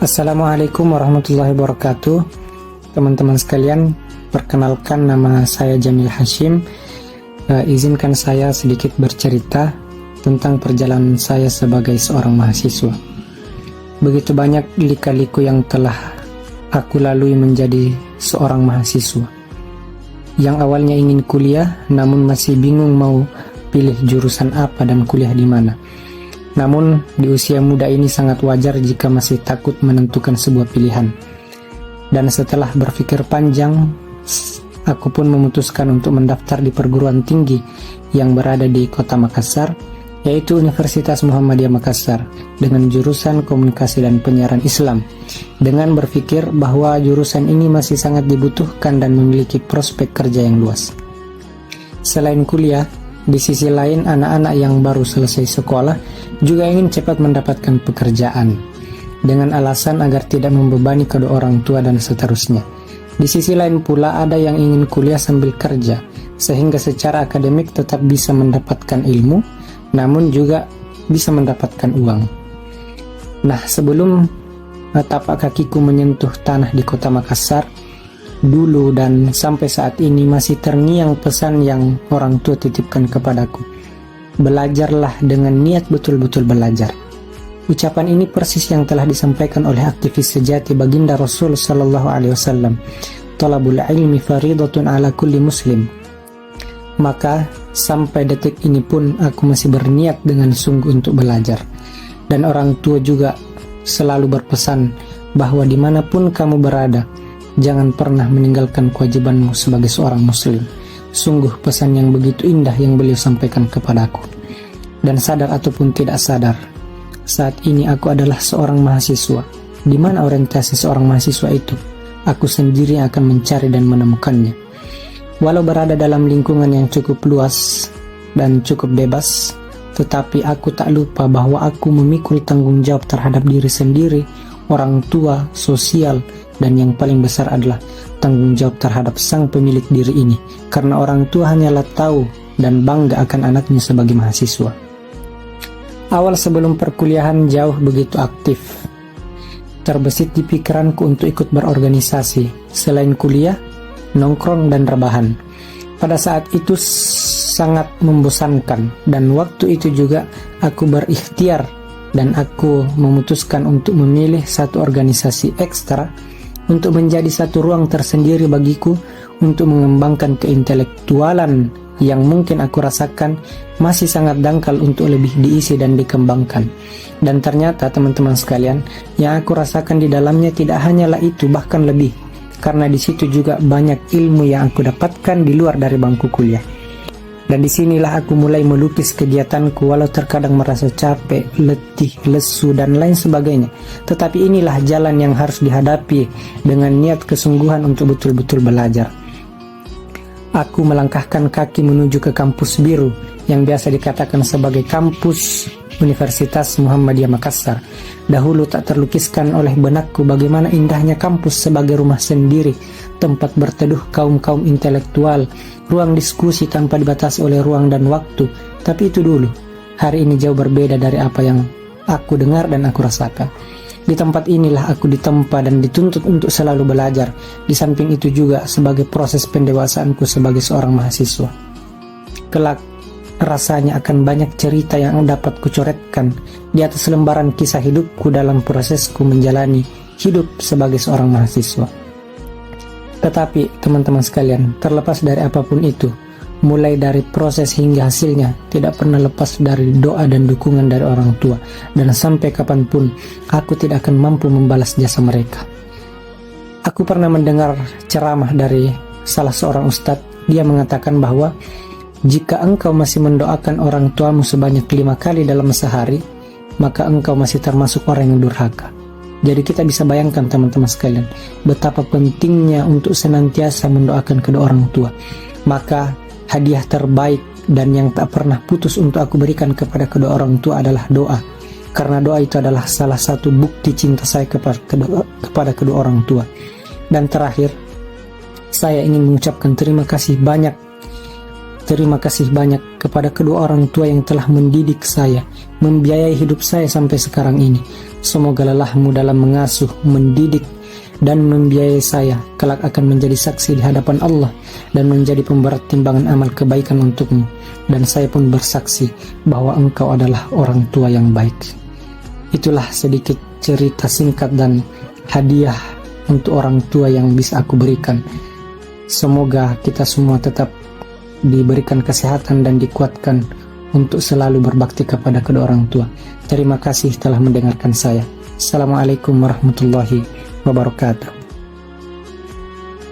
Assalamualaikum warahmatullahi wabarakatuh. Teman-teman sekalian, perkenalkan nama saya Jamil Hashim. Izinkan saya sedikit bercerita tentang perjalanan saya sebagai seorang mahasiswa. Begitu banyak lika-liku yang telah aku lalui menjadi seorang mahasiswa. Yang awalnya ingin kuliah, namun masih bingung mau pilih jurusan apa dan kuliah di mana. Namun, di usia muda ini sangat wajar jika masih takut menentukan sebuah pilihan. Dan setelah berpikir panjang, aku pun memutuskan untuk mendaftar di perguruan tinggi yang berada di kota Makassar, yaitu Universitas Muhammadiyah Makassar, dengan jurusan Komunikasi dan Penyiaran Islam, dengan berpikir bahwa jurusan ini masih sangat dibutuhkan dan memiliki prospek kerja yang luas. Selain kuliah, di sisi lain, anak-anak yang baru selesai sekolah juga ingin cepat mendapatkan pekerjaan dengan alasan agar tidak membebani kedua orang tua dan seterusnya. Di sisi lain pula ada yang ingin kuliah sambil kerja sehingga secara akademik tetap bisa mendapatkan ilmu namun juga bisa mendapatkan uang. Nah, sebelum tapak kakiku menyentuh tanah di kota Makassar, dulu dan sampai saat ini masih terngiang pesan yang orang tua titipkan kepadaku. Belajarlah dengan niat betul-betul belajar. Ucapan ini persis yang telah disampaikan oleh aktivis sejati baginda Rasul sallallahu alaihi wasallam. Talabul ilmi faridatun ala kulli muslim. Maka sampai detik ini pun aku masih berniat dengan sungguh untuk belajar. Dan orang tua juga selalu berpesan bahwa dimanapun kamu berada, jangan pernah meninggalkan kewajibanmu sebagai seorang muslim. Sungguh pesan yang begitu indah yang beliau sampaikan kepadaku. Dan sadar ataupun tidak sadar, saat ini aku adalah seorang mahasiswa. Di mana orientasi seorang mahasiswa itu? Aku sendiri akan mencari dan menemukannya. Walau berada dalam lingkungan yang cukup luas dan cukup bebas, tetapi aku tak lupa bahwa aku memikul tanggung jawab terhadap diri sendiri, orang tua, sosial, dan yang paling besar adalah tanggung jawab terhadap sang pemilik diri ini, karena orang tua hanyalah tahu dan bangga akan anaknya sebagai mahasiswa. Awal sebelum perkuliahan jauh begitu aktif. Terbesit di pikiranku untuk ikut berorganisasi. Selain kuliah, nongkrong dan rebahan. Pada saat itu sangat membosankan, dan waktu itu juga aku berikhtiar dan aku memutuskan untuk memilih satu organisasi ekstra untuk menjadi satu ruang tersendiri bagiku untuk mengembangkan keintelektualan yang mungkin aku rasakan masih sangat dangkal untuk lebih diisi dan dikembangkan. Dan ternyata teman-teman sekalian, yang aku rasakan di dalamnya tidak hanyalah itu, bahkan lebih, karena di situ juga banyak ilmu yang aku dapatkan di luar dari bangku kuliah. Dan disinilah aku mulai melukis kegiatanku, walau terkadang merasa capek, letih, lesu, dan lain sebagainya. Tetapi inilah jalan yang harus dihadapi dengan niat kesungguhan untuk betul-betul belajar. Aku melangkahkan kaki menuju ke kampus biru, yang biasa dikatakan sebagai kampus Universitas Muhammadiyah Makassar. Dahulu tak terlukiskan oleh benakku bagaimana indahnya kampus sebagai rumah sendiri, tempat berteduh kaum-kaum intelektual, ruang diskusi tanpa dibatasi oleh ruang dan waktu. Tapi itu dulu. Hari ini jauh berbeda dari apa yang aku dengar dan aku rasakan. Di tempat inilah aku ditempa dan dituntut untuk selalu belajar. Di samping itu juga sebagai proses pendewasaanku sebagai seorang mahasiswa. Kelak rasanya akan banyak cerita yang dapat kucoretkan di atas lembaran kisah hidupku dalam prosesku menjalani hidup sebagai seorang mahasiswa. Tetapi teman-teman sekalian, terlepas dari apapun itu, mulai dari proses hingga hasilnya, tidak pernah lepas dari doa dan dukungan dari orang tua. Dan sampai kapanpun, aku tidak akan mampu membalas jasa mereka. Aku pernah mendengar ceramah dari salah seorang ustadz. Dia mengatakan bahwa jika engkau masih mendoakan orang tuamu sebanyak 5 kali dalam sehari, maka engkau masih termasuk orang yang durhaka. Jadi kita bisa bayangkan teman-teman sekalian, betapa pentingnya untuk senantiasa mendoakan kedua orang tua. Maka hadiah terbaik dan yang tak pernah putus untuk aku berikan kepada kedua orang tua adalah doa. Karena doa itu adalah salah satu bukti cinta saya kepada kedua orang tua. Dan terakhir, saya ingin mengucapkan terima kasih banyak kepada kedua orang tua yang telah mendidik saya, membiayai hidup saya sampai sekarang ini. Semoga lelahmu dalam mengasuh, mendidik, dan membiayai saya kelak akan menjadi saksi di hadapan Allah dan menjadi pemberat timbangan amal kebaikan untukmu. Dan saya pun bersaksi bahwa engkau adalah orang tua yang baik. Itulah sedikit cerita singkat dan hadiah untuk orang tua yang bisa aku berikan. Semoga kita semua tetap diberikan kesehatan dan dikuatkan untuk selalu berbakti kepada kedua orang tua. Terima kasih telah mendengarkan saya. Assalamualaikum warahmatullahi wabarakatuh.